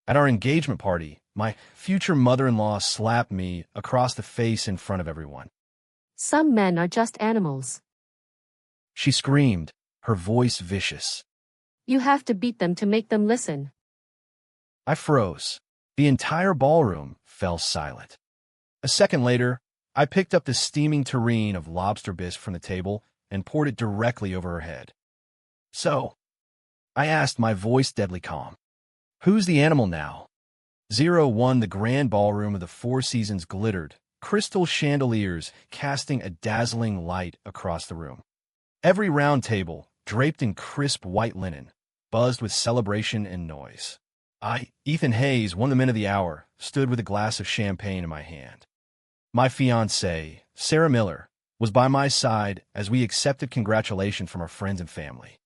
At our engagement party, my future mother-in-law slapped me across the face in front of everyone. Some men are just animals. She screamed, her voice vicious. You have to beat them to make them listen. I froze. The entire ballroom fell silent. A second later, I picked up the steaming tureen of lobster bisque from the table and poured it directly over her head. So, I asked, my voice deadly calm, who's the animal now? 01. The grand ballroom of the Four Seasons glittered, crystal chandeliers casting a dazzling light across the room. Every round table, draped in crisp white linen, buzzed with celebration and noise. I, Ethan Hayes, one of the men of the hour, stood with a glass of champagne in my hand. My fiancée, Sarah Miller, was by my side as we accepted congratulations from our friends and family.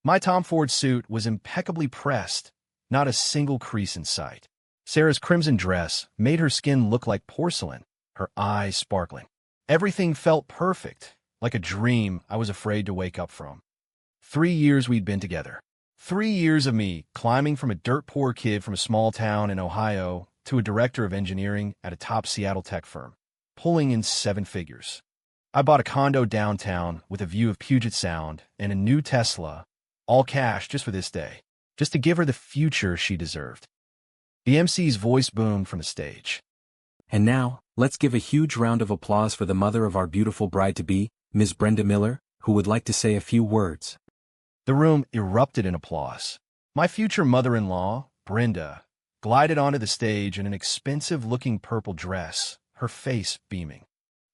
My Tom Ford suit was impeccably pressed, not a single crease in sight. Sarah's crimson dress made her skin look like porcelain, her eyes sparkling. Everything felt perfect, like a dream I was afraid to wake up from. 3 years we'd been together. 3 years of me climbing from a dirt-poor kid from a small town in Ohio to a director of engineering at a top Seattle tech firm, pulling in 7 figures. I bought a condo downtown with a view of Puget Sound and a new Tesla, all cash just for this day, just to give her the future she deserved. The MC's voice boomed from the stage. And now, let's give a huge round of applause for the mother of our beautiful bride-to-be, Ms. Brenda Miller, who would like to say a few words. The room erupted in applause. My future mother-in-law, Brenda, glided onto the stage in an expensive-looking purple dress, her face beaming.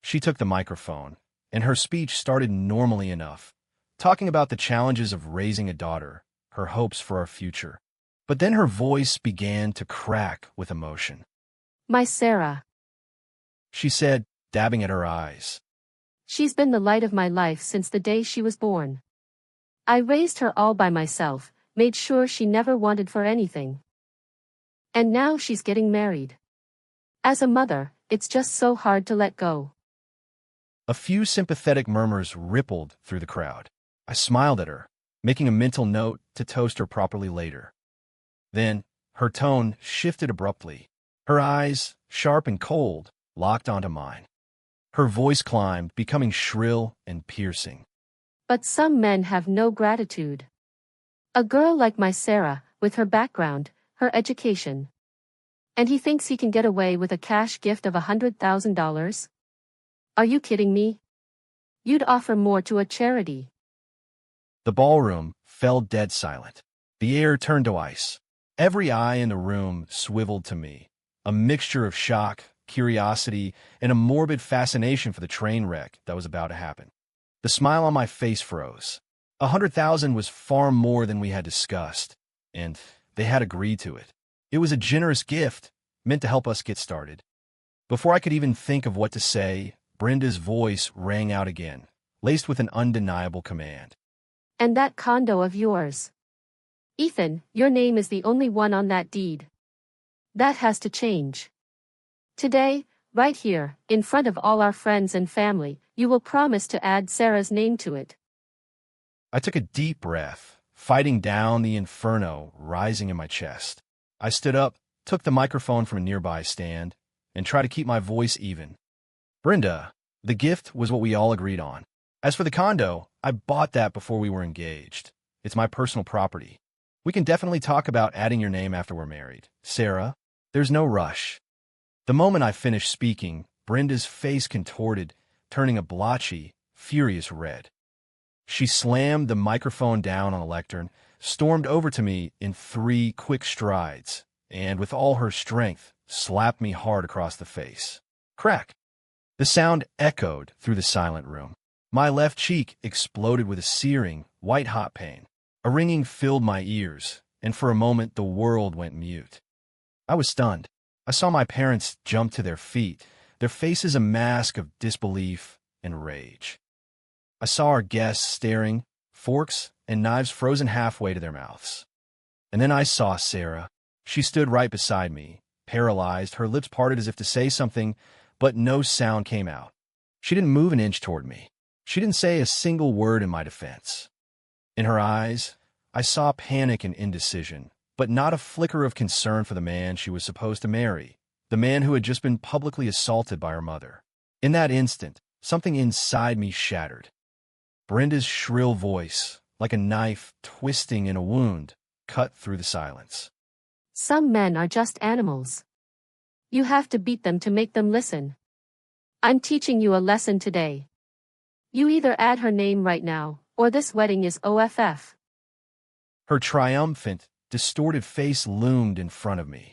She took the microphone, and her speech started normally enough, talking about the challenges of raising a daughter, her hopes for our future. But then her voice began to crack with emotion. My Sarah. She said, dabbing at her eyes. She's been the light of my life since the day she was born. I raised her all by myself, made sure she never wanted for anything. And now she's getting married. As a mother, it's just so hard to let go. A few sympathetic murmurs rippled through the crowd. I smiled at her, making a mental note to toast her properly later. Then, her tone shifted abruptly. Her eyes, sharp and cold, locked onto mine. Her voice climbed, becoming shrill and piercing. But some men have no gratitude. A girl like my Sarah, with her background, her education. And he thinks he can get away with a cash gift of $100,000? Are you kidding me? You'd offer more to a charity. The ballroom fell dead silent. The air turned to ice. Every eye in the room swiveled to me, a mixture of shock, curiosity, and a morbid fascination for the train wreck that was about to happen. The smile on my face froze. 100,000 was far more than we had discussed, and they had agreed to it. It was a generous gift, meant to help us get started. Before I could even think of what to say, Brenda's voice rang out again, laced with an undeniable command. And that condo of yours. Ethan, your name is the only one on that deed. That has to change. Today, right here, in front of all our friends and family, you will promise to add Sarah's name to it. I took a deep breath, fighting down the inferno rising in my chest. I stood up, took the microphone from a nearby stand, and tried to keep my voice even. Brenda, the gift was what we all agreed on. As for the condo, I bought that before we were engaged. It's my personal property. We can definitely talk about adding your name after we're married. Sarah, there's no rush. The moment I finished speaking, Brenda's face contorted, turning a blotchy, furious red. She slammed the microphone down on the lectern, stormed over to me in 3 quick strides, and with all her strength, slapped me hard across the face. Crack! The sound echoed through the silent room. My left cheek exploded with a searing, white-hot pain. A ringing filled my ears, and for a moment the world went mute. I was stunned. I saw my parents jump to their feet, their faces a mask of disbelief and rage. I saw our guests staring, forks and knives frozen halfway to their mouths. And then I saw Sarah. She stood right beside me, paralyzed, her lips parted as if to say something, but no sound came out. She didn't move an inch toward me. She didn't say a single word in my defense. In her eyes, I saw panic and indecision, but not a flicker of concern for the man she was supposed to marry, the man who had just been publicly assaulted by her mother. In that instant, something inside me shattered. Brenda's shrill voice, like a knife twisting in a wound, cut through the silence. Some men are just animals. You have to beat them to make them listen. I'm teaching you a lesson today. You either add her name right now, or this wedding is OFF. Her triumphant, distorted face loomed in front of me.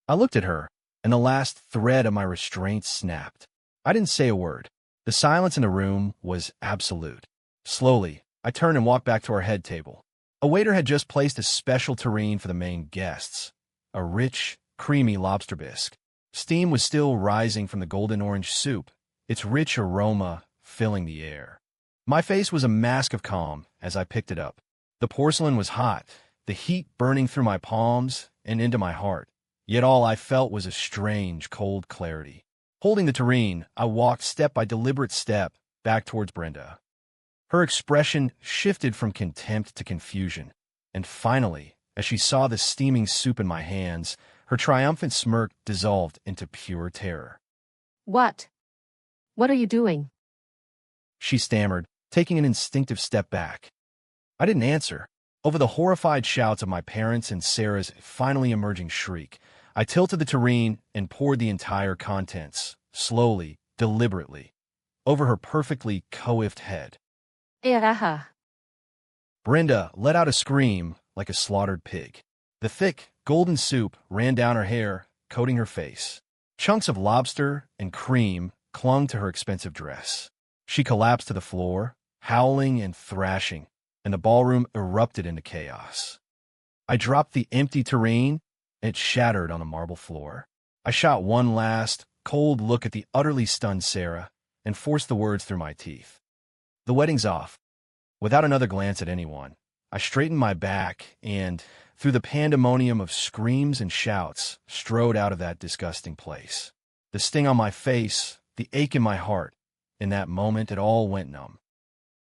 I looked at her, and the last thread of my restraint snapped. I didn't say a word. The silence in the room was absolute. Slowly, I turned and walked back to our head table. A waiter had just placed a special terrine for the main guests, a rich, creamy lobster bisque. Steam was still rising from the golden orange soup, its rich aroma filling the air. My face was a mask of calm as I picked it up. The porcelain was hot, the heat burning through my palms and into my heart, yet all I felt was a strange, cold clarity. Holding the terrine, I walked step by deliberate step back towards Brenda. Her expression shifted from contempt to confusion, and finally, as she saw the steaming soup in my hands, her triumphant smirk dissolved into pure terror. What? What are you doing? She stammered, taking an instinctive step back. I didn't answer. Over the horrified shouts of my parents and Sarah's finally emerging shriek, I tilted the terrine and poured the entire contents, slowly, deliberately, over her perfectly coiffed head. Aha. Brenda let out a scream like a slaughtered pig. The thick, golden soup ran down her hair, coating her face. Chunks of lobster and cream clung to her expensive dress. She collapsed to the floor, howling and thrashing, and the ballroom erupted into chaos. I dropped the empty terrine, and it shattered on the marble floor. I shot one last, cold look at the utterly stunned Sarah and forced the words through my teeth. The wedding's off. Without another glance at anyone, I straightened my back and, through the pandemonium of screams and shouts, strode out of that disgusting place. The sting on my face, the ache in my heart, in that moment it all went numb.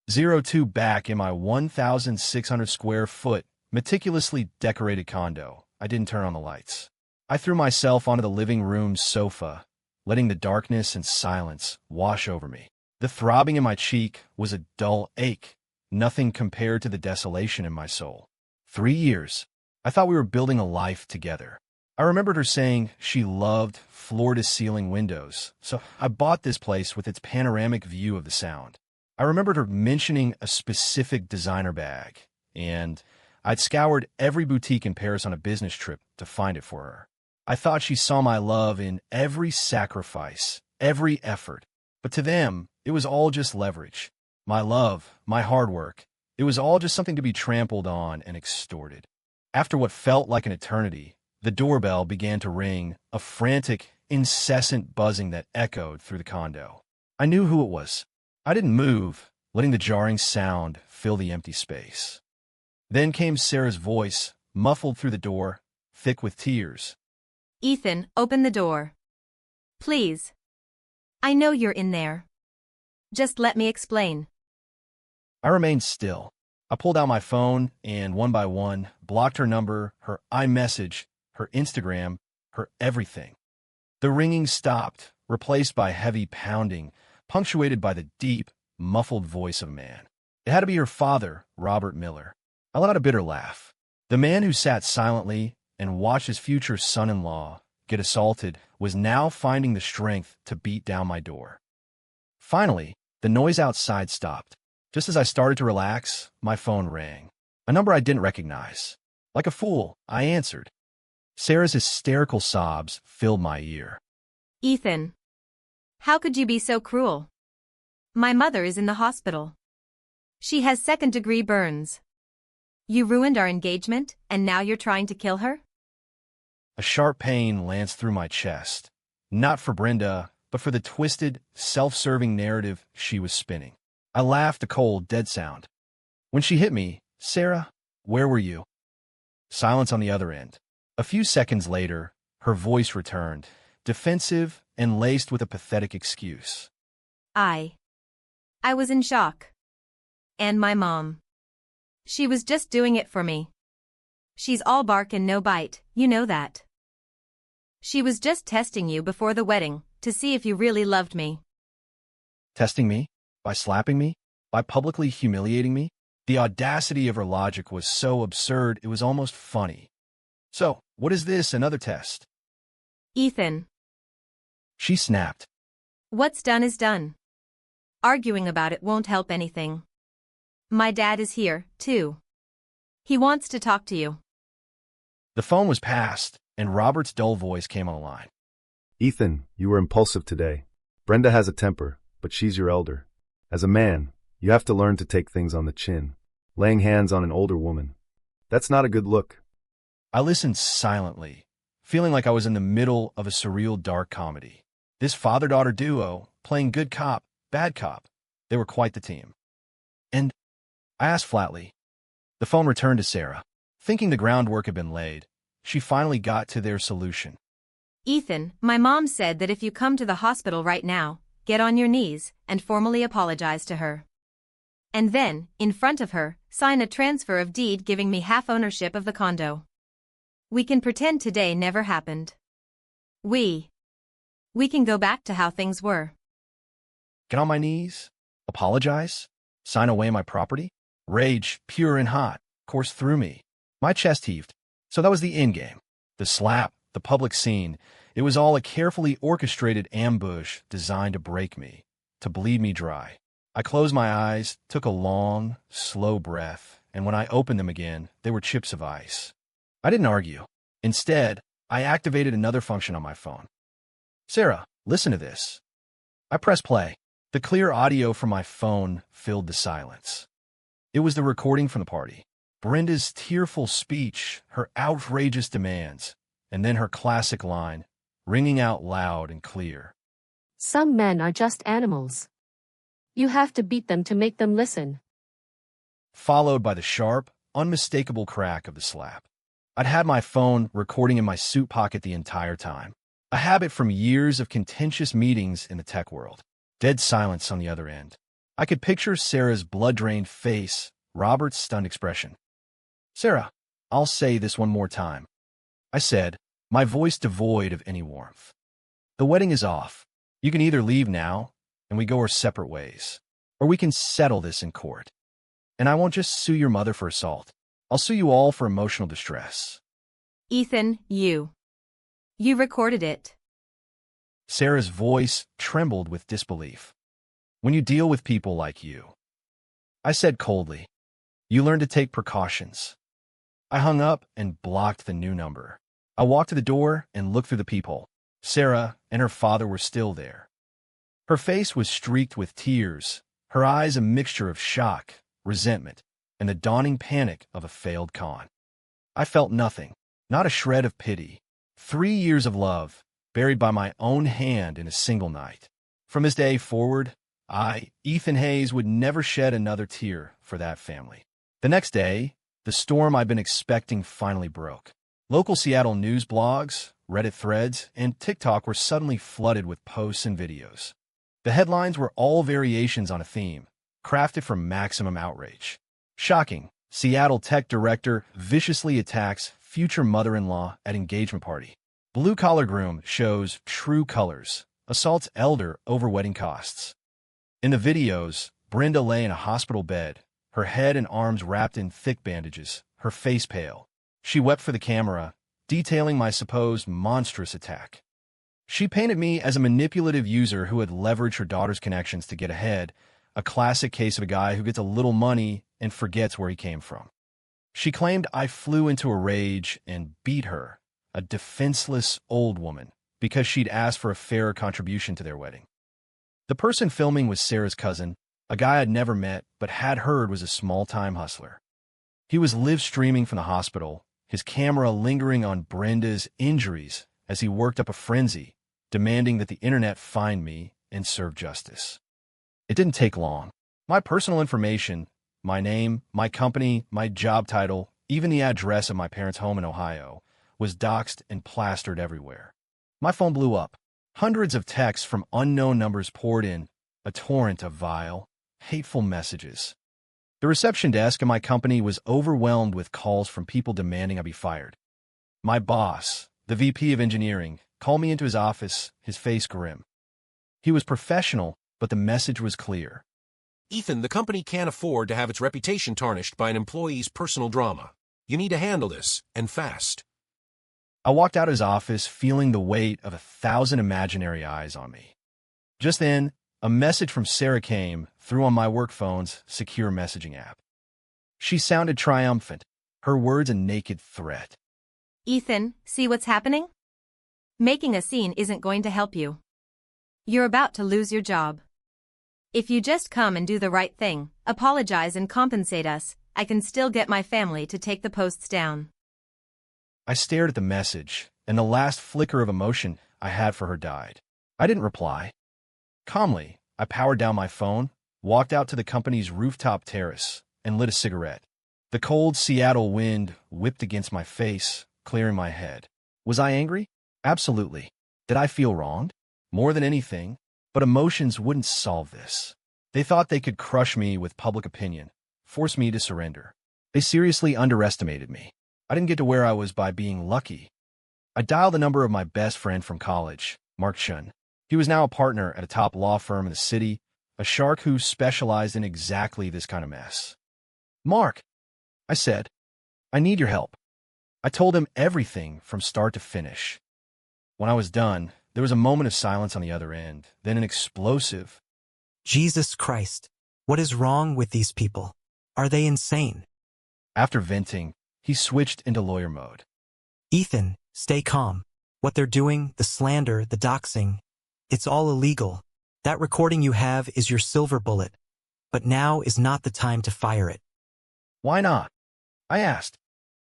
02 back in my 1,600 square foot, meticulously decorated condo, I didn't turn on the lights. I threw myself onto the living room sofa, letting the darkness and silence wash over me. The throbbing in my cheek was a dull ache, nothing compared to the desolation in my soul. 3 years. I thought we were building a life together. I remembered her saying she loved floor-to-ceiling windows, so I bought this place with its panoramic view of the Sound. I remembered her mentioning a specific designer bag, and I'd scoured every boutique in Paris on a business trip to find it for her. I thought she saw my love in every sacrifice, every effort, but to them, it was all just leverage. My love, my hard work, it was all just something to be trampled on and extorted. After what felt like an eternity, the doorbell began to ring, a frantic, incessant buzzing that echoed through the condo. I knew who it was. I didn't move, letting the jarring sound fill the empty space. Then came Sarah's voice, muffled through the door, thick with tears. Ethan, open the door. Please. I know you're in there. Just let me explain. I remained still. I pulled out my phone and, one by one, blocked her number, her iMessage, her Instagram, her everything. The ringing stopped, replaced by heavy pounding, punctuated by the deep, muffled voice of a man. It had to be her father, Robert Miller. I let out a bitter laugh. The man who sat silently and watched his future son-in-law get assaulted was now finding the strength to beat down my door. Finally, the noise outside stopped. Just as I started to relax, my phone rang. A number I didn't recognize. Like a fool, I answered. Sarah's hysterical sobs filled my ear. Ethan. How could you be so cruel? My mother is in the hospital. She has second-degree burns. You ruined our engagement, and now you're trying to kill her? A sharp pain lanced through my chest, not for Brenda, but for the twisted, self-serving narrative she was spinning. I laughed a cold, dead sound. When she hit me, Sarah, where were you? Silence on the other end. A few seconds later, her voice returned, defensive and laced with a pathetic excuse. I was in shock. And my mom. She was just doing it for me. She's all bark and no bite, you know that. She was just testing you before the wedding, to see if you really loved me. Testing me? By slapping me? By publicly humiliating me? The audacity of her logic was so absurd it was almost funny. So, what is this, another test? Ethan. She snapped. What's done is done. Arguing about it won't help anything. My dad is here, too. He wants to talk to you. The phone was passed, and Robert's dull voice came on the line. Ethan, you were impulsive today. Brenda has a temper, but she's your elder. As a man, you have to learn to take things on the chin. Laying hands on an older woman. That's not a good look. I listened silently, feeling like I was in the middle of a surreal dark comedy. This father-daughter duo, playing good cop, bad cop, they were quite the team. And I asked flatly. The phone returned to Sarah. Thinking the groundwork had been laid, she finally got to their solution. Ethan, my mom said that if you come to the hospital right now, get on your knees and formally apologize to her. And then, in front of her, sign a transfer of deed giving me half ownership of the condo. We can pretend today never happened. We can go back to how things were. Get on my knees? Apologize? Sign away my property? Rage, pure and hot, coursed through me. My chest heaved. So that was the endgame. The slap, the public scene. It was all a carefully orchestrated ambush designed to break me, to bleed me dry. I closed my eyes, took a long, slow breath, and when I opened them again, they were chips of ice. I didn't argue. Instead, I activated another function on my phone. Sarah, listen to this. I pressed play. The clear audio from my phone filled the silence. It was the recording from the party. Brenda's tearful speech, her outrageous demands, and then her classic line, ringing out loud and clear. Some men are just animals. You have to beat them to make them listen. Followed by the sharp, unmistakable crack of the slap. I'd had my phone recording in my suit pocket the entire time. A habit from years of contentious meetings in the tech world. Dead silence on the other end. I could picture Sarah's blood-drained face, Robert's stunned expression. Sarah, I'll say this one more time. I said, my voice devoid of any warmth. The wedding is off. You can either leave now, and we go our separate ways, or we can settle this in court. And I won't just sue your mother for assault. I'll sue you all for emotional distress. Ethan, you recorded it. Sarah's voice trembled with disbelief. When you deal with people like you. I said coldly, you learn to take precautions. I hung up and blocked the new number. I walked to the door and looked through the peephole. Sarah and her father were still there. Her face was streaked with tears, her eyes a mixture of shock, resentment, and the dawning panic of a failed con. I felt nothing, not a shred of pity. 3 years of love, buried by my own hand in a single night. From this day forward, I, Ethan Hayes, would never shed another tear for that family. The next day, the storm I'd been expecting finally broke. Local Seattle news blogs, Reddit threads, and TikTok were suddenly flooded with posts and videos. The headlines were all variations on a theme, crafted for maximum outrage. Shocking, Seattle tech director viciously attacks future mother-in-law at engagement party. Blue-collar groom shows true colors, assaults elder over wedding costs. In the videos, Brenda lay in a hospital bed, her head and arms wrapped in thick bandages, her face pale. She wept for the camera, detailing my supposed monstrous attack. She painted me as a manipulative user who had leveraged her daughter's connections to get ahead, a classic case of a guy who gets a little money and forgets where he came from. She claimed I flew into a rage and beat her, a defenseless old woman, because she'd asked for a fairer contribution to their wedding. The person filming was Sarah's cousin, a guy I'd never met but had heard was a small-time hustler. He was live-streaming from the hospital, his camera lingering on Brenda's injuries as he worked up a frenzy, demanding that the internet find me and serve justice. It didn't take long. My personal information, my name, my company, my job title, even the address of my parents' home in Ohio, was doxed and plastered everywhere. My phone blew up. Hundreds of texts from unknown numbers poured in, a torrent of vile, hateful messages. The reception desk in my company was overwhelmed with calls from people demanding I be fired. My boss, the VP of engineering, called me into his office, his face grim. He was professional, but the message was clear. Ethan, the company can't afford to have its reputation tarnished by an employee's personal drama. You need to handle this, and fast. I walked out of his office feeling the weight of 1,000 imaginary eyes on me. Just then, a message from Sarah came through on my work phone's secure messaging app. She sounded triumphant, her words a naked threat. Ethan, see what's happening? Making a scene isn't going to help you. You're about to lose your job. If you just come and do the right thing, apologize and compensate us, I can still get my family to take the posts down. I stared at the message, and the last flicker of emotion I had for her died. I didn't reply. Calmly, I powered down my phone, walked out to the company's rooftop terrace, and lit a cigarette. The cold Seattle wind whipped against my face, clearing my head. Was I angry? Absolutely. Did I feel wronged? More than anything, but emotions wouldn't solve this. They thought they could crush me with public opinion, force me to surrender. They seriously underestimated me. I didn't get to where I was by being lucky. I dialed the number of my best friend from college, Mark Shun. He was now a partner at a top law firm in the city, a shark who specialized in exactly this kind of mess. Mark, I said, I need your help. I told him everything from start to finish. When I was done, there was a moment of silence on the other end, then an explosive, Jesus Christ, what is wrong with these people? Are they insane? After venting, he switched into lawyer mode. Ethan, stay calm. What they're doing, the slander, the doxing, it's all illegal. That recording you have is your silver bullet. But now is not the time to fire it. Why not? I asked.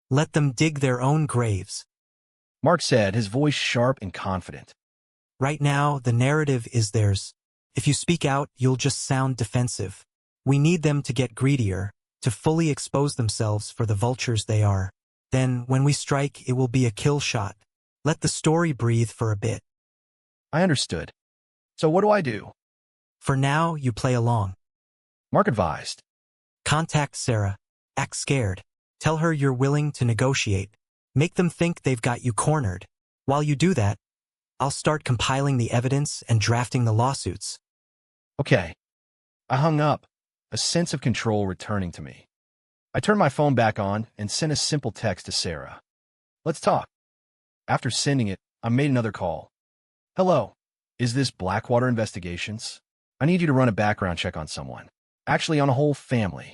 Let them dig their own graves. Mark said, his voice sharp and confident. Right now, the narrative is theirs. If you speak out, you'll just sound defensive. We need them to get greedier, to fully expose themselves for the vultures they are. Then, when we strike, it will be a kill shot. Let the story breathe for a bit. I understood. So what do I do? For now, you play along. Mark advised. Contact Sarah. Act scared. Tell her you're willing to negotiate. Make them think they've got you cornered. While you do that, I'll start compiling the evidence and drafting the lawsuits. Okay. I hung up, a sense of control returning to me. I turned my phone back on and sent a simple text to Sarah. Let's talk. After sending it, I made another call. Hello. Is this Blackwater Investigations? I need you to run a background check on someone. Actually, on a whole family.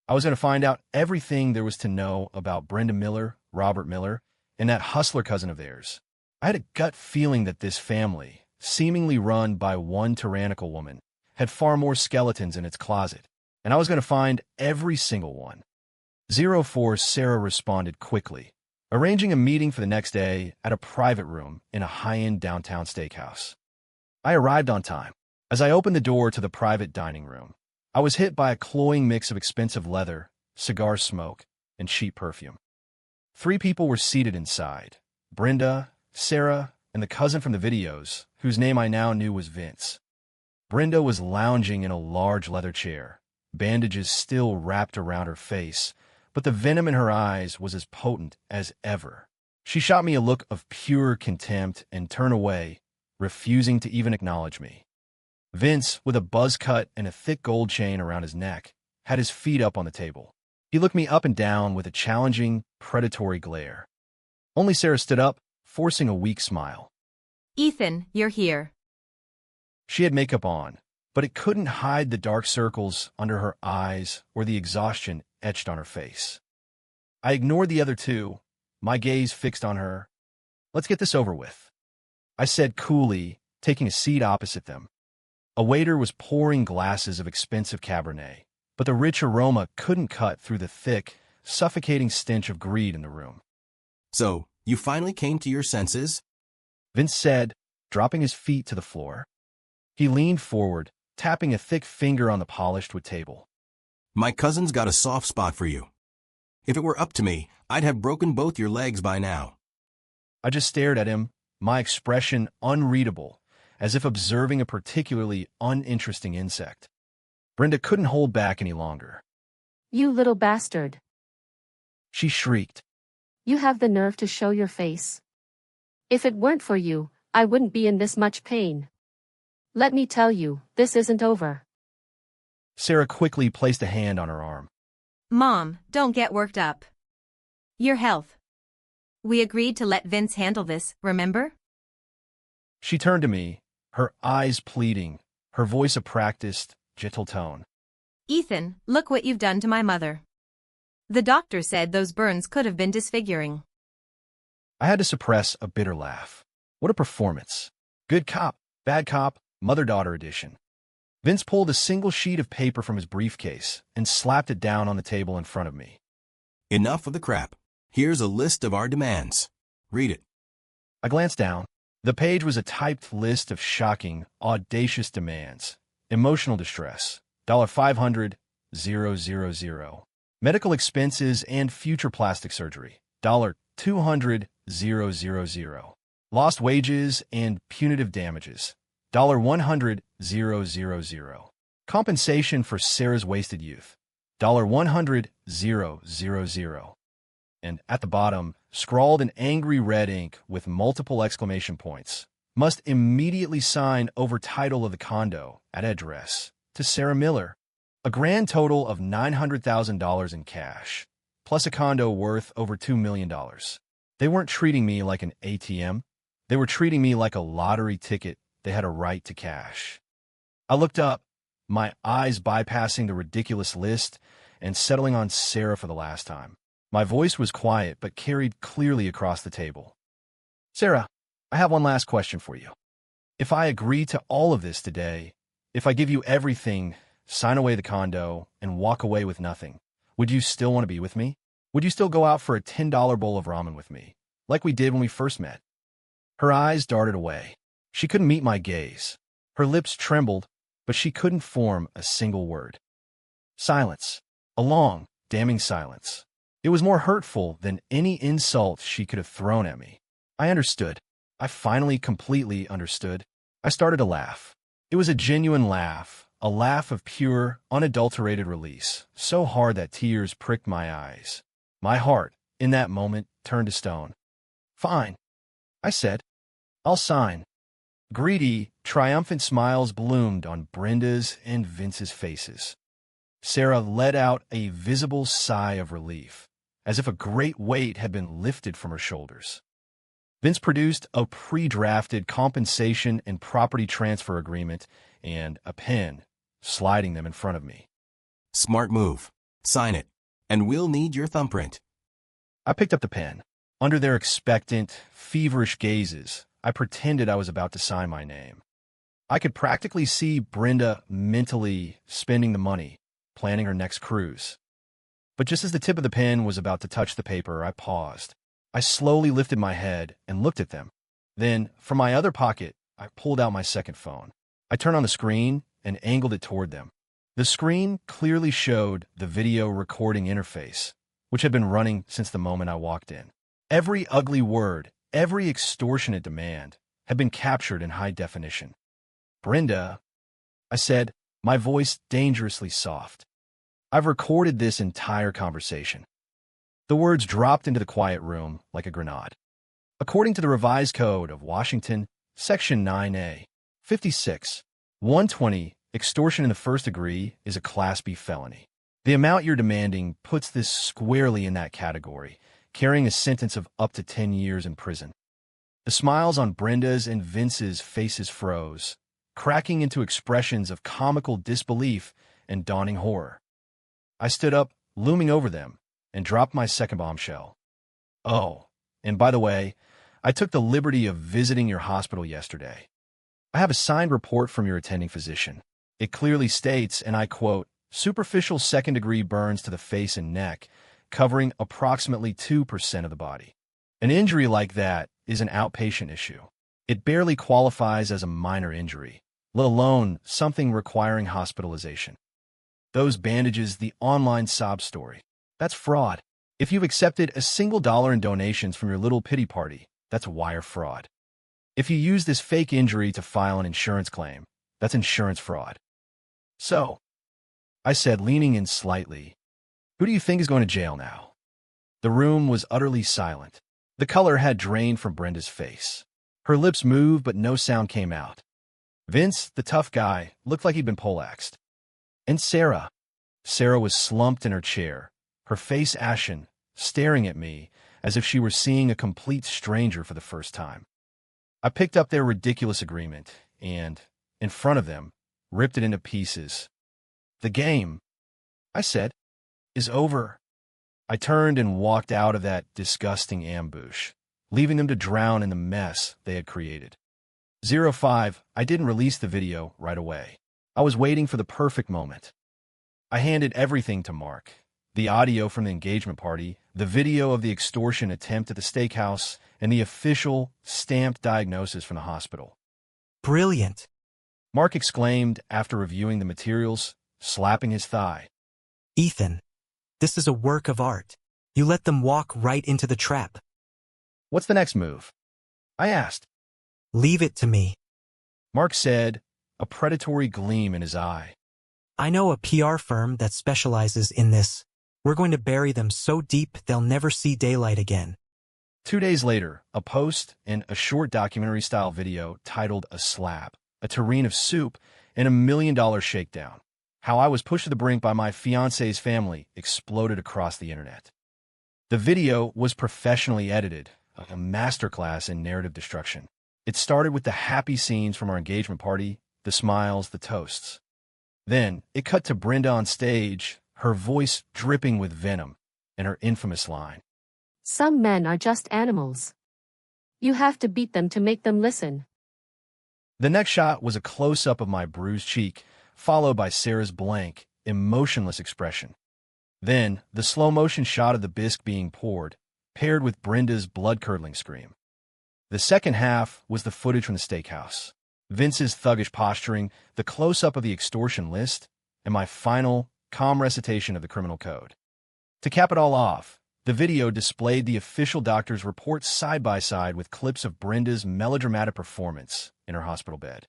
I was going to find out everything there was to know about Brenda Miller, Robert Miller, and that hustler cousin of theirs. I had a gut feeling that this family, seemingly run by one tyrannical woman, had far more skeletons in its closet, and I was going to find every single one. 04 Sarah responded quickly, arranging a meeting for the next day at a private room in a high-end downtown steakhouse. I arrived on time. As I opened the door to the private dining room, I was hit by a cloying mix of expensive leather, cigar smoke, and cheap perfume. 3 people were seated inside: Brenda, Sarah, and the cousin from the videos, whose name I now knew was Vince. Brenda was lounging in a large leather chair, bandages still wrapped around her face, but the venom in her eyes was as potent as ever. She shot me a look of pure contempt and turned away, refusing to even acknowledge me. Vince, with a buzz cut and a thick gold chain around his neck, had his feet up on the table. He looked me up and down with a challenging, predatory glare. Only Sarah stood up, forcing a weak smile. Ethan, you're here. She had makeup on, but it couldn't hide the dark circles under her eyes or the exhaustion etched on her face. I ignored the other 2, my gaze fixed on her. Let's get this over with, I said coolly, taking a seat opposite them. A waiter was pouring glasses of expensive Cabernet, but the rich aroma couldn't cut through the thick, suffocating stench of greed in the room. So, you finally came to your senses? Vince said, dropping his feet to the floor. He leaned forward, tapping a thick finger on the polished wood table. My cousin's got a soft spot for you. If it were up to me, I'd have broken both your legs by now. I just stared at him, my expression unreadable, as if observing a particularly uninteresting insect. Brenda couldn't hold back any longer. You little bastard. She shrieked. You have the nerve to show your face. If it weren't for you, I wouldn't be in this much pain. Let me tell you, this isn't over. Sarah quickly placed a hand on her arm. Mom, don't get worked up. Your health. We agreed to let Vince handle this, remember? She turned to me, her eyes pleading, her voice a practiced, gentle tone. Ethan, look what you've done to my mother. The doctor said those burns could have been disfiguring. I had to suppress a bitter laugh. What a performance. Good cop, bad cop, mother-daughter edition. Vince pulled a single sheet of paper from his briefcase and slapped it down on the table in front of me. Enough of the crap. Here's a list of our demands. Read it. I glanced down. The page was a typed list of shocking, audacious demands. Emotional distress, $500,000. Medical expenses and future plastic surgery, $200,000. Lost wages and punitive damages, $100,000. Compensation for Sarah's wasted youth, $100,000. And at the bottom, scrawled in angry red ink with multiple exclamation points, must immediately sign over title of the condo at address to Sarah Miller. A grand total of $900,000 in cash, plus a condo worth over $2 million. They weren't treating me like an ATM. They were treating me like a lottery ticket they had a right to cash. I looked up, my eyes bypassing the ridiculous list and settling on Sarah for the last time. My voice was quiet but carried clearly across the table. Sarah, I have one last question for you. If I agree to all of this today, if I give you everything, sign away the condo, and walk away with nothing, would you still want to be with me? Would you still go out for a $10 bowl of ramen with me, like we did when we first met? Her eyes darted away. She couldn't meet my gaze. Her lips trembled, but she couldn't form a single word. Silence. A long, damning silence. It was more hurtful than any insult she could have thrown at me. I understood. I finally completely understood. I started to laugh. It was a genuine laugh, a laugh of pure, unadulterated release, so hard that tears pricked my eyes. My heart, in that moment, turned to stone. Fine, I said. I'll sign. Greedy, triumphant smiles bloomed on Brenda's and Vince's faces. Sarah let out a visible sigh of relief, as if a great weight had been lifted from her shoulders. Vince produced a pre-drafted compensation and property transfer agreement and a pen, sliding them in front of me. Smart move. Sign it, and we'll need your thumbprint. I picked up the pen. Under their expectant, feverish gazes, I pretended I was about to sign my name. I could practically see Brenda mentally spending the money, planning her next cruise. But just as the tip of the pen was about to touch the paper, I paused. I slowly lifted my head and looked at them. Then, from my other pocket, I pulled out my second phone. I turned on the screen and angled it toward them. The screen clearly showed the video recording interface, which had been running since the moment I walked in. Every ugly word, every extortionate demand had been captured in high definition. Brenda, I said, my voice dangerously soft. I've recorded this entire conversation. The words dropped into the quiet room like a grenade. According to the revised code of Washington, Section 9A, 56, 120, extortion in the first degree is a Class B felony. The amount you're demanding puts this squarely in that category, carrying a sentence of up to 10 years in prison. The smiles on Brenda's and Vince's faces froze, cracking into expressions of comical disbelief and dawning horror. I stood up, looming over them, and dropped my second bombshell. Oh, and by the way, I took the liberty of visiting your hospital yesterday. I have a signed report from your attending physician. It clearly states, and I quote, superficial second-degree burns to the face and neck, covering approximately 2% of the body. An injury like that is an outpatient issue. It barely qualifies as a minor injury, let alone something requiring hospitalization. Those bandages, the online sob story. That's fraud. If you've accepted a single dollar in donations from your little pity party, that's wire fraud. If you use this fake injury to file an insurance claim, that's insurance fraud. So, I said, leaning in slightly, Who do you think is going to jail now? The room was utterly silent. The color had drained from Brenda's face. Her lips moved, but no sound came out. Vince, the tough guy, looked like he'd been poleaxed. And Sarah. Sarah was slumped in her chair, her face ashen, staring at me as if she were seeing a complete stranger for the first time. I picked up their ridiculous agreement and, in front of them, ripped it into pieces. "The game," I said, "is over." I turned and walked out of that disgusting ambush, leaving them to drown in the mess they had created. 05, I didn't release the video right away. I was waiting for the perfect moment. I handed everything to Mark. The audio from the engagement party, the video of the extortion attempt at the steakhouse, and the official, stamped diagnosis from the hospital. Brilliant. Mark exclaimed after reviewing the materials, slapping his thigh. Ethan, this is a work of art. You let them walk right into the trap. "What's the next move?" I asked. Leave it to me. Mark said, a predatory gleam in his eye. I know a PR firm that specializes in this. We're going to bury them so deep they'll never see daylight again. 2 days later, a post and a short documentary-style video titled "A Slap," a tureen of soup, and $1 million shakedown. How I was pushed to the brink by my fiancé's family exploded across the internet. The video was professionally edited, a masterclass in narrative destruction. It started with the happy scenes from our engagement party, the smiles, the toasts. Then, it cut to Brenda on stage, her voice dripping with venom, and her infamous line. Some men are just animals. You have to beat them to make them listen. The next shot was a close-up of my bruised cheek, followed by Sarah's blank, emotionless expression. Then, the slow-motion shot of the bisque being poured, paired with Brenda's blood-curdling scream. The second half was the footage from the steakhouse, Vince's thuggish posturing, the close-up of the extortion list, and my final, calm recitation of the criminal code. To cap it all off, the video displayed the official doctor's report side by side with clips of Brenda's melodramatic performance in her hospital bed.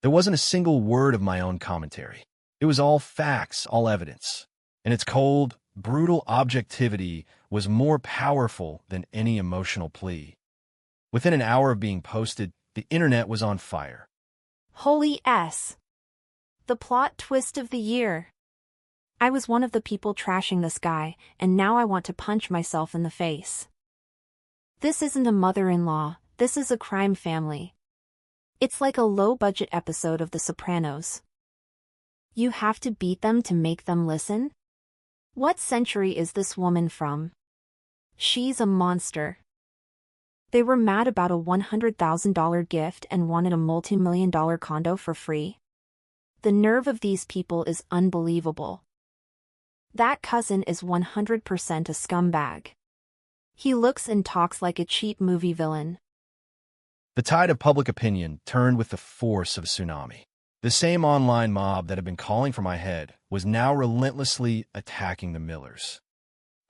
There wasn't a single word of my own commentary. It was all facts, all evidence. And its cold, brutal objectivity was more powerful than any emotional plea. Within an hour of being posted, the internet was on fire. Holy S. The plot twist of the year. I was one of the people trashing this guy, and now I want to punch myself in the face. This isn't a mother-in-law, this is a crime family. It's like a low-budget episode of The Sopranos. You have to beat them to make them listen? What century is this woman from? She's a monster. They were mad about a $100,000 gift and wanted a multi-million-dollar condo for free. The nerve of these people is unbelievable. That cousin is 100% a scumbag. He looks and talks like a cheap movie villain. The tide of public opinion turned with the force of a tsunami. The same online mob that had been calling for my head was now relentlessly attacking the Millers.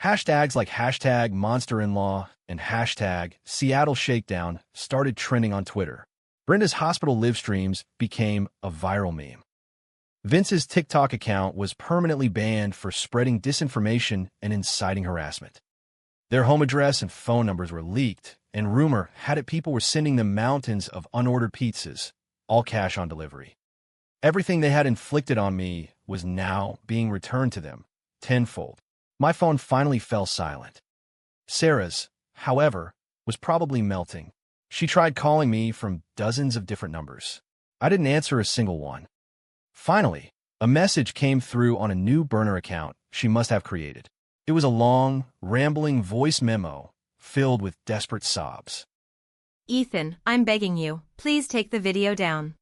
Hashtags like hashtag monster-in-law and hashtag Seattle Shakedown started trending on Twitter. Brenda's hospital live streams became a viral meme. Vince's TikTok account was permanently banned for spreading disinformation and inciting harassment. Their home address and phone numbers were leaked, and rumor had it people were sending them mountains of unordered pizzas, all cash on delivery. Everything they had inflicted on me was now being returned to them, tenfold. My phone finally fell silent. Sarah's, however, was probably melting. She tried calling me from dozens of different numbers. I didn't answer a single one. Finally, a message came through on a new burner account she must have created. It was a long, rambling voice memo filled with desperate sobs. Ethan, I'm begging you, please take the video down.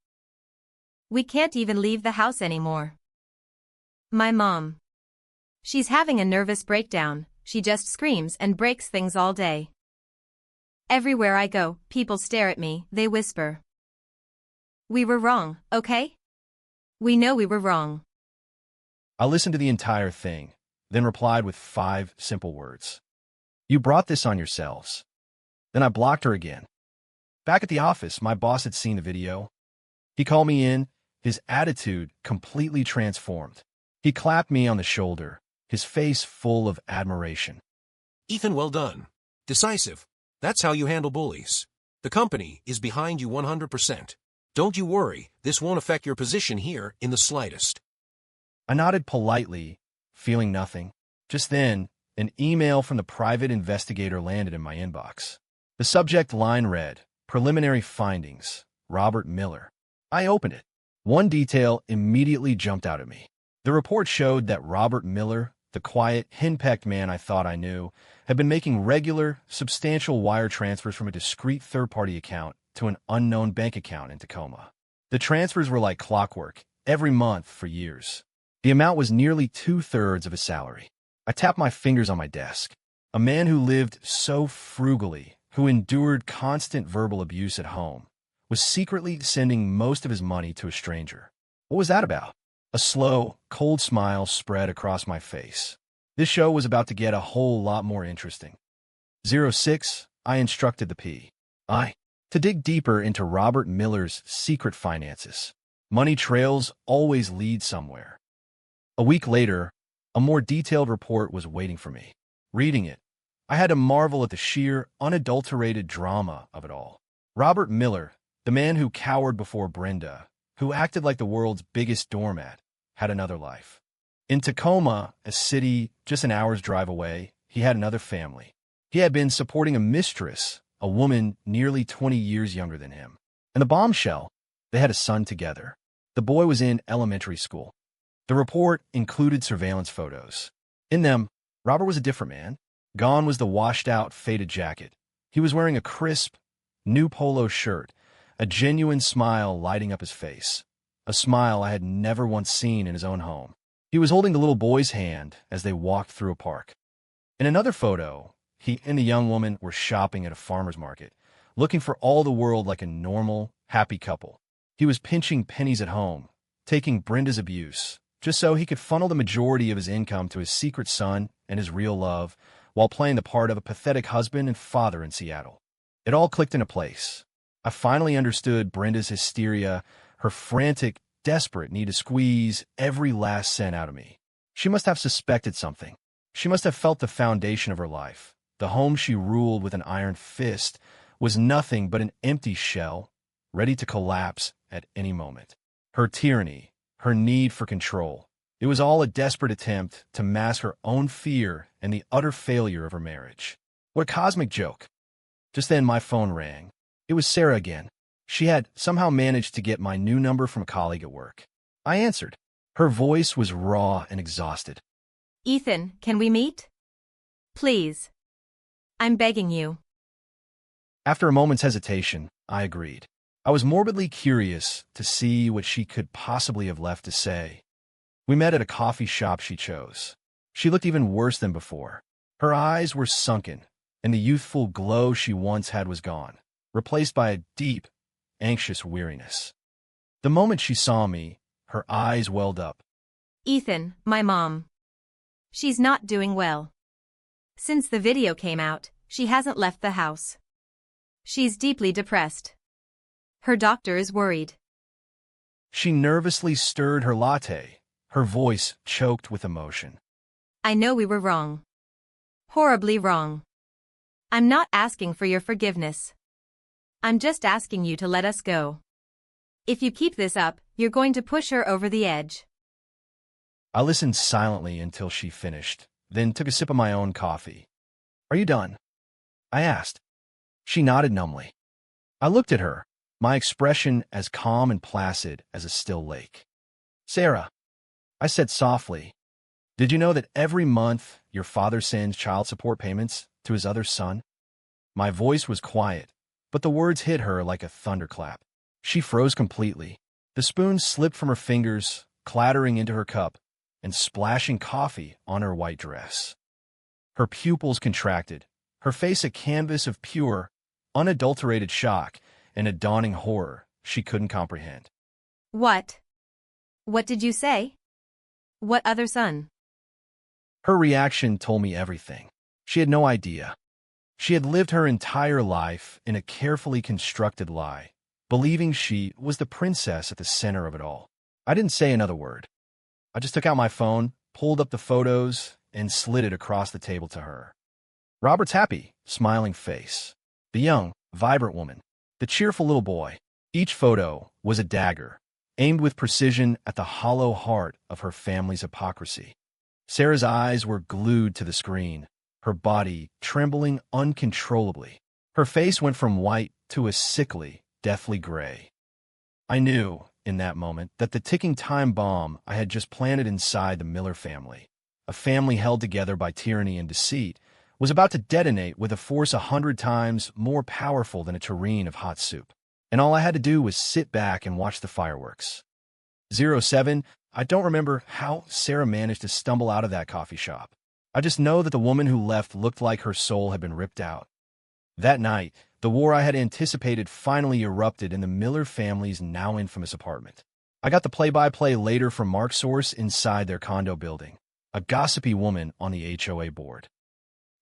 We can't even leave the house anymore. My mom. She's having a nervous breakdown, she just screams and breaks things all day. Everywhere I go, people stare at me, they whisper. We were wrong, okay? We know we were wrong. I listened to the entire thing, then replied with 5 simple words. You brought this on yourselves. Then I blocked her again. Back at the office, my boss had seen the video. He called me in, his attitude completely transformed. He clapped me on the shoulder, his face full of admiration. Ethan, well done. Decisive. That's how you handle bullies. The company is behind you 100%. Don't you worry, this won't affect your position here in the slightest. I nodded politely, feeling nothing. Just then, an email from the private investigator landed in my inbox. The subject line read, Preliminary Findings, Robert Miller. I opened it. One detail immediately jumped out at me. The report showed that Robert Miller, the quiet, henpecked man I thought I knew, had been making regular, substantial wire transfers from a discreet third-party account to an unknown bank account in Tacoma. The transfers were like clockwork, every month for years. The amount was nearly 2/3 of his salary. I tapped my fingers on my desk. A man who lived so frugally, who endured constant verbal abuse at home, was secretly sending most of his money to a stranger. What was that about? A slow, cold smile spread across my face. This show was about to get a whole lot more interesting. 06, I instructed the P.I. to dig deeper into Robert Miller's secret finances. Money trails always lead somewhere. A week later, a more detailed report was waiting for me. Reading it, I had to marvel at the sheer, unadulterated drama of it all. Robert Miller, the man who cowered before Brenda, who acted like the world's biggest doormat, had another life. In Tacoma, a city just an hour's drive away, he had another family. He had been supporting a mistress, a woman nearly 20 years younger than him. And the bombshell, they had a son together. The boy was in elementary school. The report included surveillance photos. In them, Robert was a different man. Gone was the washed-out, faded jacket. He was wearing a crisp, new polo shirt, a genuine smile lighting up his face, a smile I had never once seen in his own home. He was holding the little boy's hand as they walked through a park. In another photo, he and the young woman were shopping at a farmer's market, looking for all the world like a normal, happy couple. He was pinching pennies at home, taking Brenda's abuse, just so he could funnel the majority of his income to his secret son and his real love, while playing the part of a pathetic husband and father in Seattle. It all clicked into place. I finally understood Brenda's hysteria, her frantic, desperate need to squeeze every last cent out of me. She must have suspected something. She must have felt the foundation of her life. The home she ruled with an iron fist was nothing but an empty shell, ready to collapse at any moment. Her tyranny, her need for control, it was all a desperate attempt to mask her own fear and the utter failure of her marriage. What a cosmic joke. Just then my phone rang. It was Sarah again. She had somehow managed to get my new number from a colleague at work. I answered. Her voice was raw and exhausted. Ethan, can we meet? Please. I'm begging you. After a moment's hesitation, I agreed. I was morbidly curious to see what she could possibly have left to say. We met at a coffee shop she chose. She looked even worse than before. Her eyes were sunken, and the youthful glow she once had was gone, replaced by a deep, anxious weariness. The moment she saw me, her eyes welled up. Ethan, my mom. She's not doing well. Since the video came out, she hasn't left the house. She's deeply depressed. Her doctor is worried. She nervously stirred her latte, her voice choked with emotion. I know we were wrong. Horribly wrong. I'm not asking for your forgiveness. I'm just asking you to let us go. If you keep this up, you're going to push her over the edge. I listened silently until she finished, then took a sip of my own coffee. Are you done? I asked. She nodded numbly. I looked at her, my expression as calm and placid as a still lake. Sarah, I said softly, did you know that every month your father sends child support payments to his other son? My voice was quiet, but the words hit her like a thunderclap. She froze completely. The spoon slipped from her fingers, clattering into her cup and splashing coffee on her white dress. Her pupils contracted, her face a canvas of pure, unadulterated shock and a dawning horror she couldn't comprehend. What? What did you say? What other son? Her reaction told me everything. She had no idea. She had lived her entire life in a carefully constructed lie, believing she was the princess at the center of it all. I didn't say another word. I just took out my phone, pulled up the photos, and slid it across the table to her. Robert's happy, smiling face. The young, vibrant woman. The cheerful little boy. Each photo was a dagger, aimed with precision at the hollow heart of her family's hypocrisy. Sarah's eyes were glued to the screen, her body trembling uncontrollably. Her face went from white to a sickly, deathly gray. I knew, in that moment, that the ticking time bomb I had just planted inside the Miller family, a family held together by tyranny and deceit, was about to detonate with a force 100 times more powerful than a tureen of hot soup. And all I had to do was sit back and watch the fireworks. 07, I don't remember how Sarah managed to stumble out of that coffee shop. I just know that the woman who left looked like her soul had been ripped out. That night, the war I had anticipated finally erupted in the Miller family's now infamous apartment. I got the play-by-play later from Mark's source inside their condo building, a gossipy woman on the HOA board.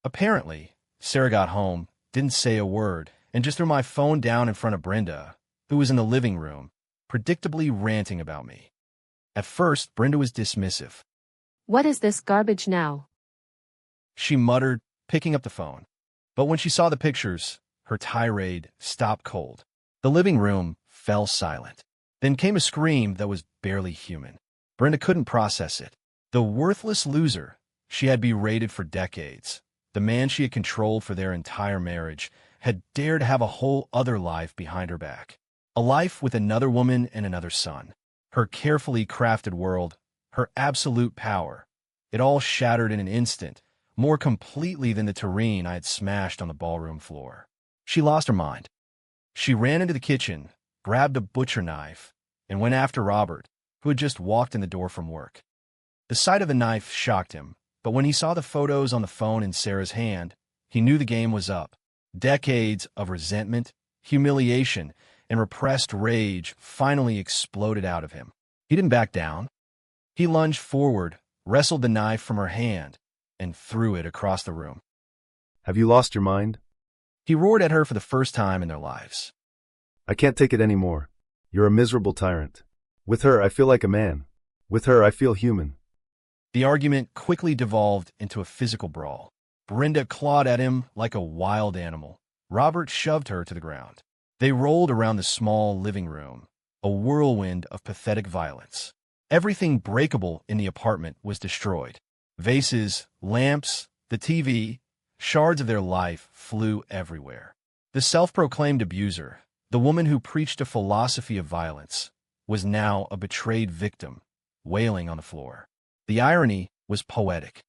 Apparently, Sarah got home, didn't say a word, and just threw my phone down in front of Brenda, who was in the living room, predictably ranting about me. At first, Brenda was dismissive. What is this garbage now? She muttered, picking up the phone. But when she saw the pictures, her tirade stopped cold. The living room fell silent. Then came a scream that was barely human. Brenda couldn't process it. The worthless loser she had berated for decades, the man she had controlled for their entire marriage, had dared have a whole other life behind her back. A life with another woman and another son. Her carefully crafted world, her absolute power. It all shattered in an instant, more completely than the tureen I had smashed on the ballroom floor. She lost her mind. She ran into the kitchen, grabbed a butcher knife, and went after Robert, who had just walked in the door from work. The sight of the knife shocked him, but when he saw the photos on the phone in Sarah's hand, he knew the game was up. Decades of resentment, humiliation, and repressed rage finally exploded out of him. He didn't back down. He lunged forward, wrestled the knife from her hand, and threw it across the room. Have you lost your mind? He roared at her for the first time in their lives. I can't take it anymore. You're a miserable tyrant. With her, I feel like a man. With her, I feel human. The argument quickly devolved into a physical brawl. Brenda clawed at him like a wild animal. Robert shoved her to the ground. They rolled around the small living room, a whirlwind of pathetic violence. Everything breakable in the apartment was destroyed. Vases, lamps, the TV, shards of their life flew everywhere. The self-proclaimed abuser, the woman who preached a philosophy of violence, was now a betrayed victim, wailing on the floor. The irony was poetic.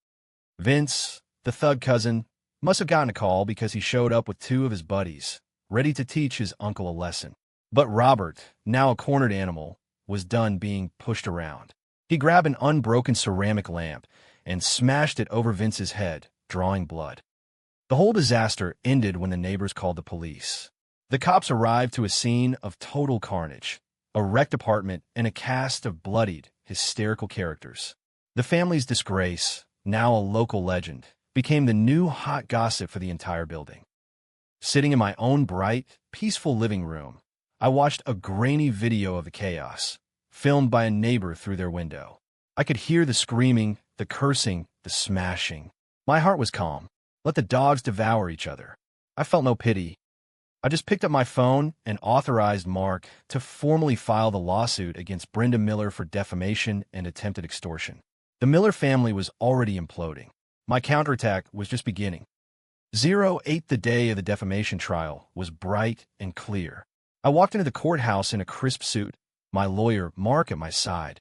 Vince, the thug cousin, must have gotten a call because he showed up with two of his buddies, ready to teach his uncle a lesson. But Robert, now a cornered animal, was done being pushed around. He grabbed an unbroken ceramic lamp and smashed it over Vince's head, drawing blood. The whole disaster ended when the neighbors called the police. The cops arrived to a scene of total carnage, a wrecked apartment and a cast of bloodied, hysterical characters. The family's disgrace, now a local legend, became the new hot gossip for the entire building. Sitting in my own bright, peaceful living room, I watched a grainy video of the chaos, filmed by a neighbor through their window. I could hear the screaming, the cursing, the smashing. My heart was calm. Let the dogs devour each other. I felt no pity. I just picked up my phone and authorized Mark to formally file the lawsuit against Brenda Miller for defamation and attempted extortion. The Miller family was already imploding. My counterattack was just beginning. 08, the day of the defamation trial, was bright and clear. I walked into the courthouse in a crisp suit, my lawyer, Mark, at my side.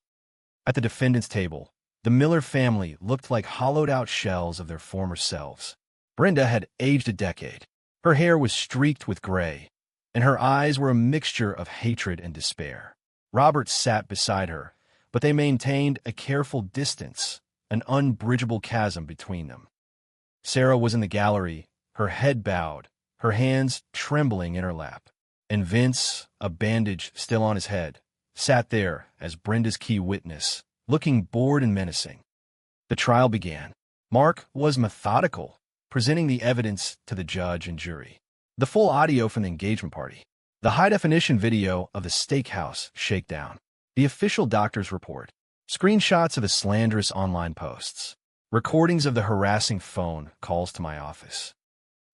At the defendant's table, the Miller family looked like hollowed-out shells of their former selves. Brenda had aged a decade. Her hair was streaked with gray, and her eyes were a mixture of hatred and despair. Robert sat beside her, but they maintained a careful distance, an unbridgeable chasm between them. Sarah was in the gallery, her head bowed, her hands trembling in her lap. And Vince, a bandage still on his head, sat there as Brenda's key witness, looking bored and menacing. The trial began. Mark was methodical, presenting the evidence to the judge and jury. The full audio from the engagement party. The high-definition video of the steakhouse shakedown. The official doctor's report. Screenshots of the slanderous online posts. recordings of the harassing phone calls to my office.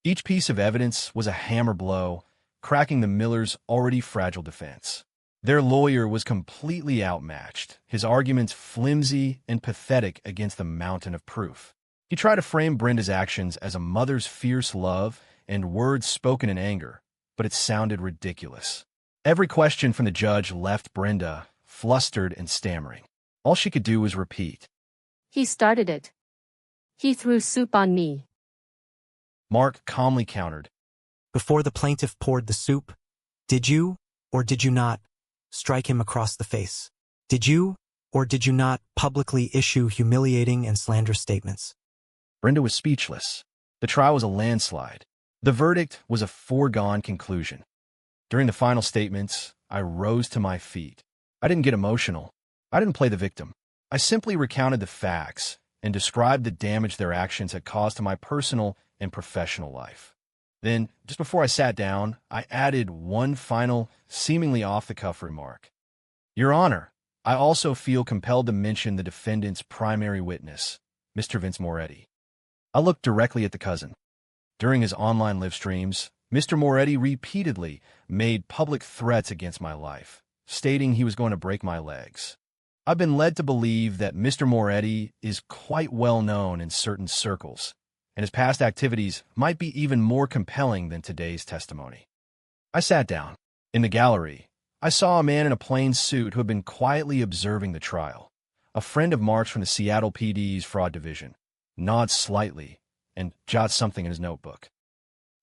Each piece of evidence was a hammer blow, cracking the Millers' already fragile defense. Their lawyer was completely outmatched, his arguments flimsy and pathetic against the mountain of proof. He tried to frame Brenda's actions as a mother's fierce love and words spoken in anger, but it sounded ridiculous. Every question from the judge left Brenda flustered and stammering. All she could do was repeat. He started it. He threw soup on me. Mark calmly countered. Before the plaintiff poured the soup, did you, or did you not, strike him across the face? Did you, or did you not, publicly issue humiliating and slanderous statements? Brenda was speechless. The trial was a landslide. The verdict was a foregone conclusion. During the final statements, I rose to my feet. I didn't get emotional. I didn't play the victim. I simply recounted the facts and described the damage their actions had caused to my personal and professional life. Then, just before I sat down, I added one final, seemingly off-the-cuff remark. Your Honor, I also feel compelled to mention the defendant's primary witness, Mr. Vince Moretti. I looked directly at the cousin. During his online live streams, Mr. Moretti repeatedly made public threats against my life, stating he was going to break my legs. I've been led to believe that Mr. Moretti is quite well known in certain circles, and his past activities might be even more compelling than today's testimony. I sat down. In the gallery, I saw a man in a plain suit who had been quietly observing the trial. A friend of Mark's from the Seattle PD's fraud division nods slightly and jots something in his notebook.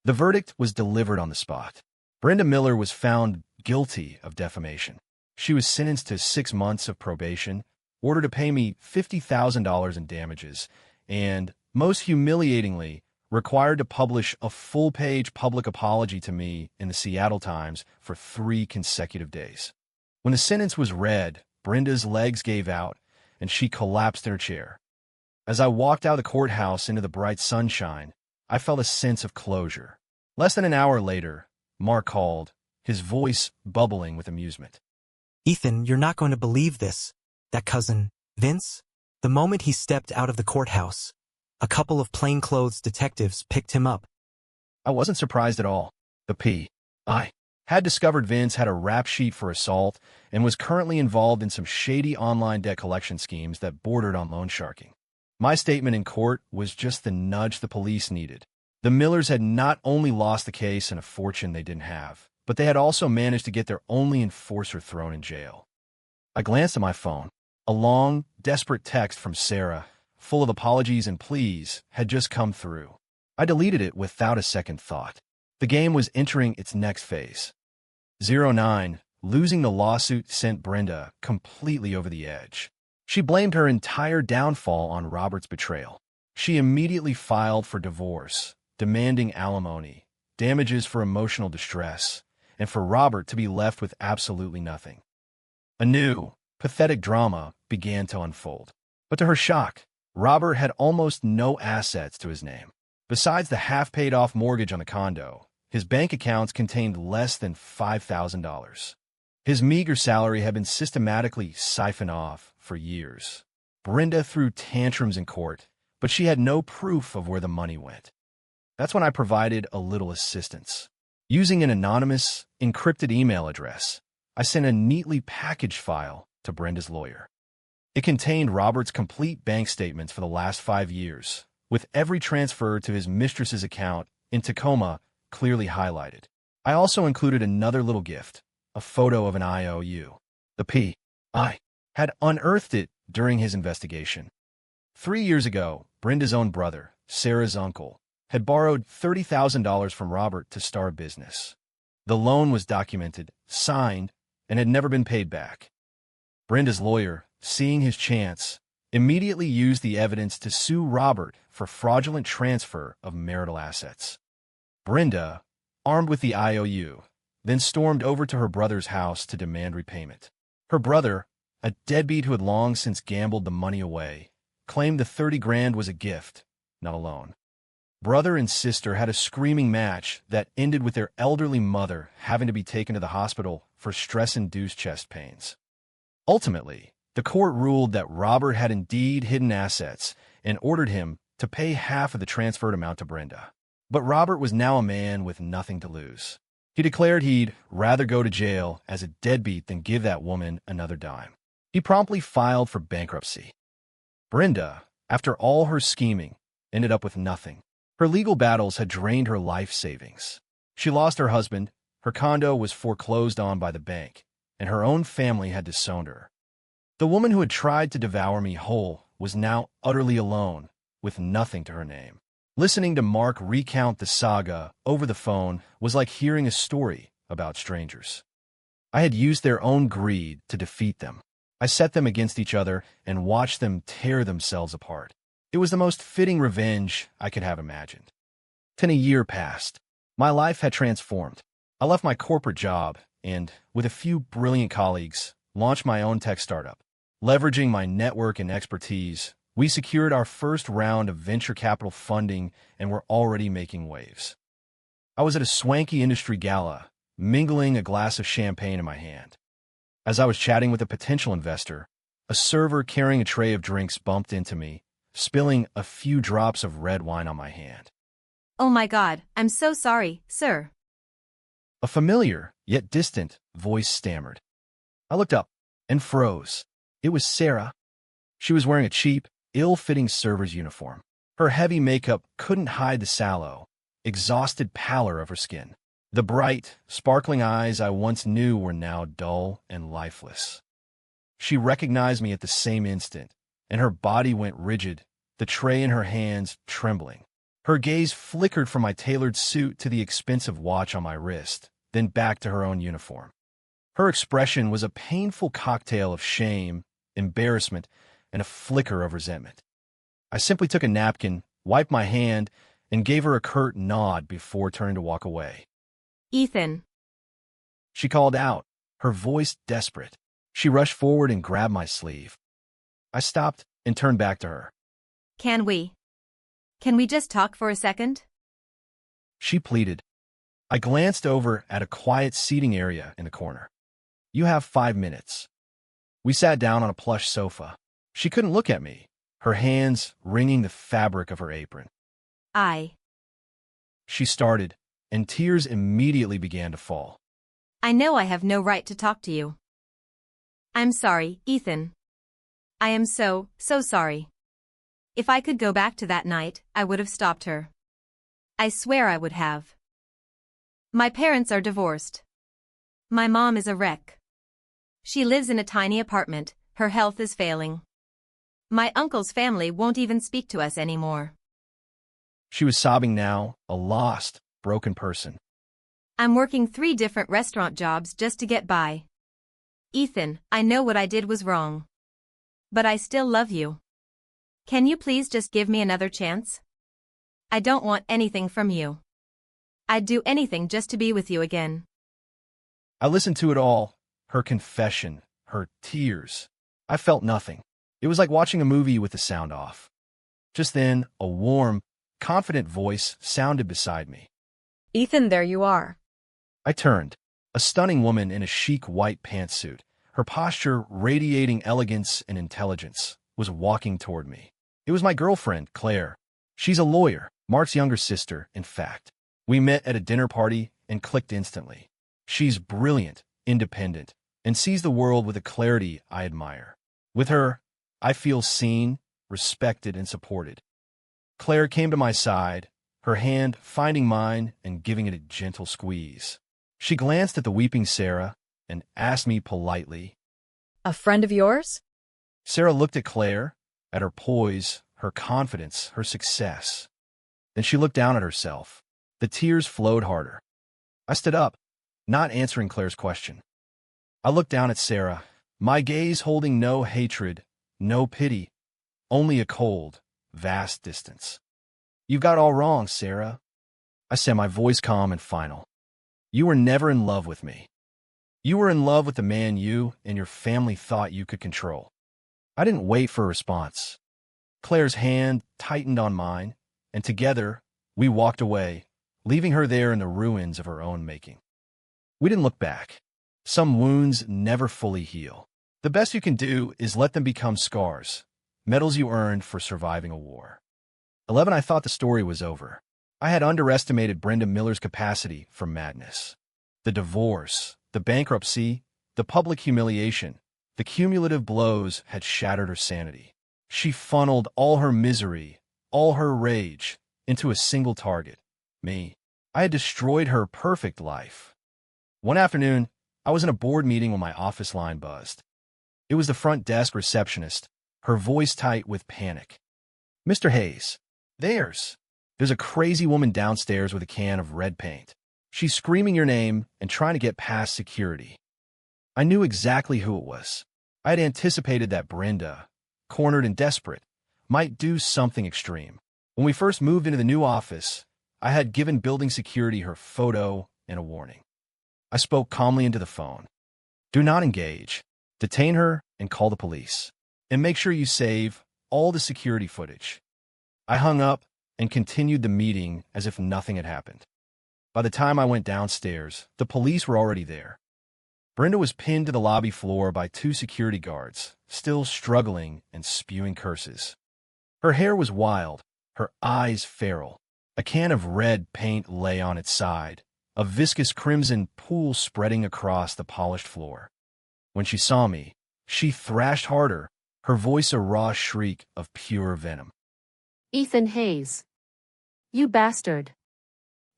The verdict was delivered on the spot. Brenda Miller was found guilty of defamation. She was sentenced to 6 months of probation, ordered to pay me $50,000 in damages, and, most humiliatingly, required to publish a full-page public apology to me in the Seattle Times for 3 consecutive days. When the sentence was read, Brenda's legs gave out, and she collapsed in her chair. As I walked out of the courthouse into the bright sunshine, I felt a sense of closure. Less than an hour later, Mark called, his voice bubbling with amusement. Ethan, you're not going to believe this. That cousin, Vince, the moment he stepped out of the courthouse, a couple of plainclothes detectives picked him up. I wasn't surprised at all. The P.I. had discovered Vince had a rap sheet for assault and was currently involved in some shady online debt collection schemes that bordered on loan sharking. My statement in court was just the nudge the police needed. The Millers had not only lost the case and a fortune they didn't have, but they had also managed to get their only enforcer thrown in jail. I glanced at my phone. A long, desperate text from Sarah, full of apologies and pleas, had just come through. I deleted it without a second thought. The game was entering its next phase. 09, losing the lawsuit sent Brenda completely over the edge. She blamed her entire downfall on Robert's betrayal. She immediately filed for divorce, demanding alimony, damages for emotional distress, and for Robert to be left with absolutely nothing. A new, pathetic drama began to unfold. But to her shock, Robert had almost no assets to his name. Besides the half-paid-off mortgage on the condo, his bank accounts contained less than $5,000. His meager salary had been systematically siphoned off for years. Brenda threw tantrums in court, but she had no proof of where the money went. That's when I provided a little assistance. Using an anonymous, encrypted email address, I sent a neatly packaged file to Brenda's lawyer. It contained Robert's complete bank statements for the last 5 years, with every transfer to his mistress's account in Tacoma clearly highlighted. I also included another little gift, a photo of an IOU. The P.I. had unearthed it during his investigation. 3 years ago, Brenda's own brother, Sarah's uncle, had borrowed $30,000 from Robert to start a business. The loan was documented, signed, and had never been paid back. Brenda's lawyer, seeing his chance, immediately used the evidence to sue Robert for fraudulent transfer of marital assets. Brenda, armed with the IOU, then stormed over to her brother's house to demand repayment. Her brother, a deadbeat who had long since gambled the money away, claimed the $30,000 was a gift, not a loan. Brother and sister had a screaming match that ended with their elderly mother having to be taken to the hospital for stress-induced chest pains. Ultimately, the court ruled that Robert had indeed hidden assets and ordered him to pay half of the transferred amount to Brenda. But Robert was now a man with nothing to lose. He declared he'd rather go to jail as a deadbeat than give that woman another dime. He promptly filed for bankruptcy. Brenda, after all her scheming, ended up with nothing. Her legal battles had drained her life savings. She lost her husband, her condo was foreclosed on by the bank, and her own family had disowned her. The woman who had tried to devour me whole was now utterly alone, with nothing to her name. Listening to Mark recount the saga over the phone was like hearing a story about strangers. I had used their own greed to defeat them. I set them against each other and watched them tear themselves apart. It was the most fitting revenge I could have imagined. Then a year passed. My life had transformed. I left my corporate job and, with a few brilliant colleagues, launched my own tech startup. Leveraging my network and expertise, we secured our first round of venture capital funding and were already making waves. I was at a swanky industry gala, mingling a glass of champagne in my hand. As I was chatting with a potential investor, a server carrying a tray of drinks bumped into me, spilling a few drops of red wine on my hand. Oh my God, I'm so sorry, sir. A familiar, yet distant, voice stammered. I looked up and froze. It was Sarah. She was wearing a cheap, ill-fitting server's uniform. Her heavy makeup couldn't hide the sallow, exhausted pallor of her skin. The bright, sparkling eyes I once knew were now dull and lifeless. She recognized me at the same instant, and her body went rigid, the tray in her hands trembling. Her gaze flickered from my tailored suit to the expensive watch on my wrist, then back to her own uniform. Her expression was a painful cocktail of shame, embarrassment, and a flicker of resentment. I simply took a napkin, wiped my hand, and gave her a curt nod before turning to walk away. Ethan. She called out, her voice desperate. She rushed forward and grabbed my sleeve. I stopped and turned back to her. Can we just talk for a second? She pleaded. I glanced over at a quiet seating area in the corner. You have 5 minutes. We sat down on a plush sofa. She couldn't look at me, her hands wringing the fabric of her apron. She started, and tears immediately began to fall. I know I have no right to talk to you. I'm sorry, Ethan. I am so sorry. If I could go back to that night, I would have stopped her. I swear I would have. My parents are divorced. My mom is a wreck. She lives in a tiny apartment, her health is failing. My uncle's family won't even speak to us anymore. She was sobbing now, a lost, broken person. I'm working 3 different restaurant jobs just to get by. Ethan, I know what I did was wrong. But I still love you. Can you please just give me another chance? I don't want anything from you. I'd do anything just to be with you again. I listened to it all, her confession, her tears. I felt nothing. It was like watching a movie with the sound off. Just then, a warm, confident voice sounded beside me. Ethan, there you are. I turned. A stunning woman in a chic white pantsuit, her posture radiating elegance and intelligence, was walking toward me. It was my girlfriend, Claire. She's a lawyer, Mark's younger sister, in fact. We met at a dinner party and clicked instantly. She's brilliant, independent, and sees the world with a clarity I admire. With her, I feel seen, respected, and supported. Claire came to my side, her hand finding mine and giving it a gentle squeeze. She glanced at the weeping Sarah and asked me politely, A friend of yours? Sarah looked at Claire, at her poise, her confidence, her success. Then she looked down at herself. The tears flowed harder. I stood up, not answering Claire's question. I looked down at Sarah, my gaze holding no hatred, no pity, only a cold, vast distance. You've got it all wrong, Sarah, I said, my voice calm and final. You were never in love with me. You were in love with the man you and your family thought you could control. I didn't wait for a response. Claire's hand tightened on mine, and together we walked away, leaving her there in the ruins of her own making. We didn't look back. Some wounds never fully heal. The best you can do is let them become scars, medals you earned for surviving a war. 11. I thought the story was over. I had underestimated Brenda Miller's capacity for madness. The divorce, the bankruptcy, the public humiliation, the cumulative blows had shattered her sanity. She funneled all her misery, all her rage, into a single target, me. I had destroyed her perfect life. One afternoon, I was in a board meeting when my office line buzzed. It was the front desk receptionist, her voice tight with panic. "Mr. Hayes, there's a crazy woman downstairs with a can of red paint. She's screaming your name and trying to get past security." I knew exactly who it was. I had anticipated that Brenda, cornered and desperate, might do something extreme. When we first moved into the new office, I had given building security her photo and a warning. I spoke calmly into the phone. "Do not engage. Detain her and call the police. And make sure you save all the security footage." I hung up and continued the meeting as if nothing had happened. By the time I went downstairs, the police were already there. Brenda was pinned to the lobby floor by 2 security guards, still struggling and spewing curses. Her hair was wild, her eyes feral. A can of red paint lay on its side, a viscous crimson pool spreading across the polished floor. When she saw me, she thrashed harder, her voice a raw shriek of pure venom. "Ethan Hayes. You bastard.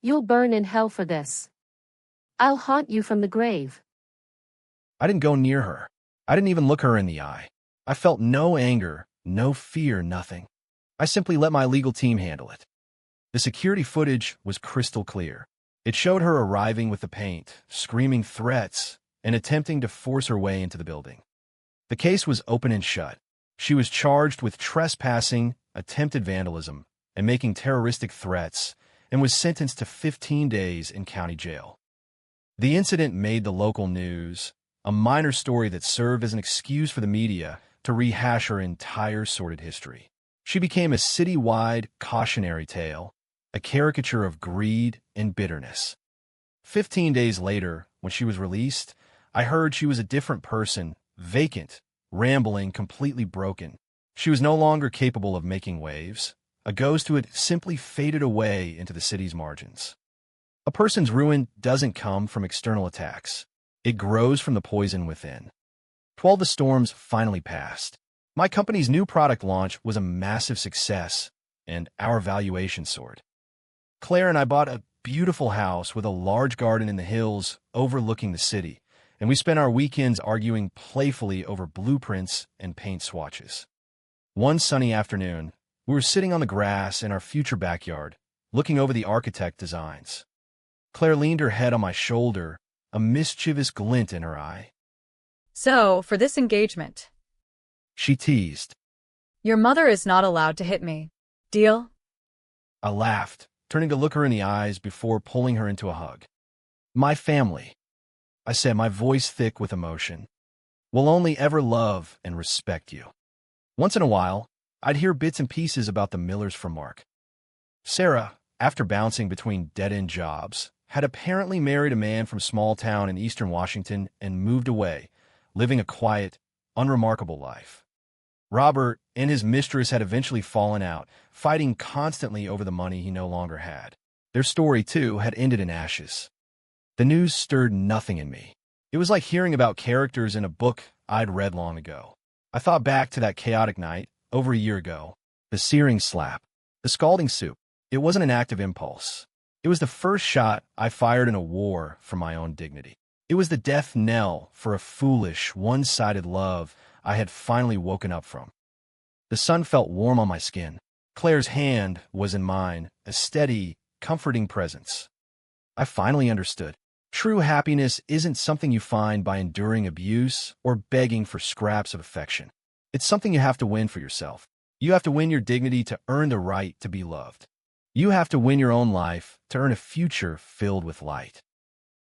You'll burn in hell for this. I'll haunt you from the grave." I didn't go near her. I didn't even look her in the eye. I felt no anger, no fear, nothing. I simply let my legal team handle it. The security footage was crystal clear. It showed her arriving with the paint, screaming threats, and attempting to force her way into the building. The case was open and shut. She was charged with trespassing, attempted vandalism, and making terroristic threats, and was sentenced to 15 days in county jail. The incident made the local news, a minor story that served as an excuse for the media to rehash her entire sordid history. She became a citywide cautionary tale, a caricature of greed and bitterness. 15 days later, when she was released, I heard she was a different person, vacant, rambling, completely broken. She was no longer capable of making waves. A ghost who had simply faded away into the city's margins. A person's ruin doesn't come from external attacks. It grows from the poison within. 12. The storms finally passed. My company's new product launch was a massive success, and our valuation soared. Claire and I bought a beautiful house with a large garden in the hills overlooking the city, and we spent our weekends arguing playfully over blueprints and paint swatches. One sunny afternoon, we were sitting on the grass in our future backyard, looking over the architect designs. Claire leaned her head on my shoulder, a mischievous glint in her eye. "So, for this engagement," she teased, "your mother is not allowed to hit me. Deal?" I laughed, turning to look her in the eyes before pulling her into a hug. "My family," I said, my voice thick with emotion, "will only ever love and respect you." Once in a while, I'd hear bits and pieces about the Millers from Mark. Sarah, after bouncing between dead-end jobs, had apparently married a man from small town in eastern Washington and moved away, living a quiet, unremarkable life. Robert and his mistress had eventually fallen out, fighting constantly over the money he no longer had. Their story, too, had ended in ashes. The news stirred nothing in me. It was like hearing about characters in a book I'd read long ago. I thought back to that chaotic night, over a year ago, the searing slap, the scalding soup. It wasn't an act of impulse. It was the first shot I fired in a war for my own dignity. It was the death knell for a foolish, one-sided love I had finally woken up from. The sun felt warm on my skin. Claire's hand was in mine, a steady, comforting presence. I finally understood. True happiness isn't something you find by enduring abuse or begging for scraps of affection. It's something you have to win for yourself. You have to win your dignity to earn the right to be loved. You have to win your own life to earn a future filled with light.